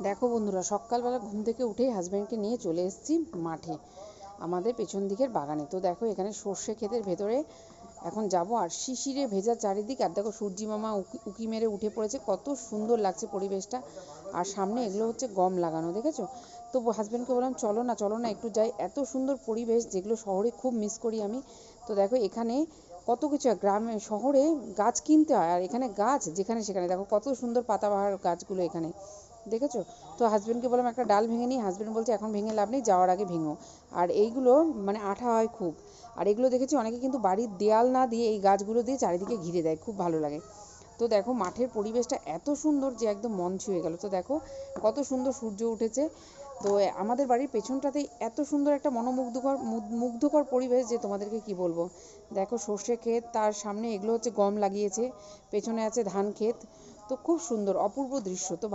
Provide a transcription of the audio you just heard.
দেখো বন্ধুরা, সকালবেলা ঘুম থেকে উঠেই হাজব্যান্ডকে নিয়ে চলে এসেছি মাঠে, আমাদের পেছন দিকের বাগানে। তো দেখো এখানে সর্ষে ক্ষেতের ভেতরে এখন যাব, আর শিশিরে ভেজা চারিদিক, আর দেখো সূর্যি মামা উকি মেরে উঠে পড়েছে, কত সুন্দর লাগছে পরিবেশটা। আর সামনে এগুলো হচ্ছে গম লাগানো, দেখেছো? তো হাজব্যান্ডকে বললাম চলো না চলো না একটু যাই, এত সুন্দর পরিবেশ যেগুলো শহরে খুব মিস করি আমি। তো দেখো এখানে কত কিছু, গ্রামে শহরে গাছ কিনতে হয়, আর এখানে গাছ যেখানে সেখানে, দেখো কত সুন্দর পাতাবাহার গাছগুলো এখানে, দেখেছো? তো হাজব্যান্ডকে বললাম একটা ডাল ভেঙে নিই, হাজব্যান্ড বলছে এখন ভেঙে লাভ নেই, যাওয়ার আগে ভেঙো। আর এইগুলো মানে আঠা হয় খুব। আর এগুলো দেখেছি অনেকে কিন্তু বাড়ির দেয়াল না দিয়ে এই গাছগুলো দিয়ে চারিদিকে ঘিরে দেয়, খুব ভালো লাগে। তো দেখো মাঠের পরিবেশটা এত সুন্দর যে একদম মন ছুঁয়ে গেল। তো দেখো কত সুন্দর সূর্য উঠেছে। তো আমাদের বাড়ির পেছনটাতেই এত সুন্দর একটা মুগ্ধকর পরিবেশ যে তোমাদেরকে কি বলবো। দেখো সর্ষে ক্ষেত, তার সামনে এগুলো হচ্ছে গম লাগিয়েছে, পেছনে আছে ধান ক্ষেত। তো খুব সুন্দর অপূর্ব দৃশ্য। তো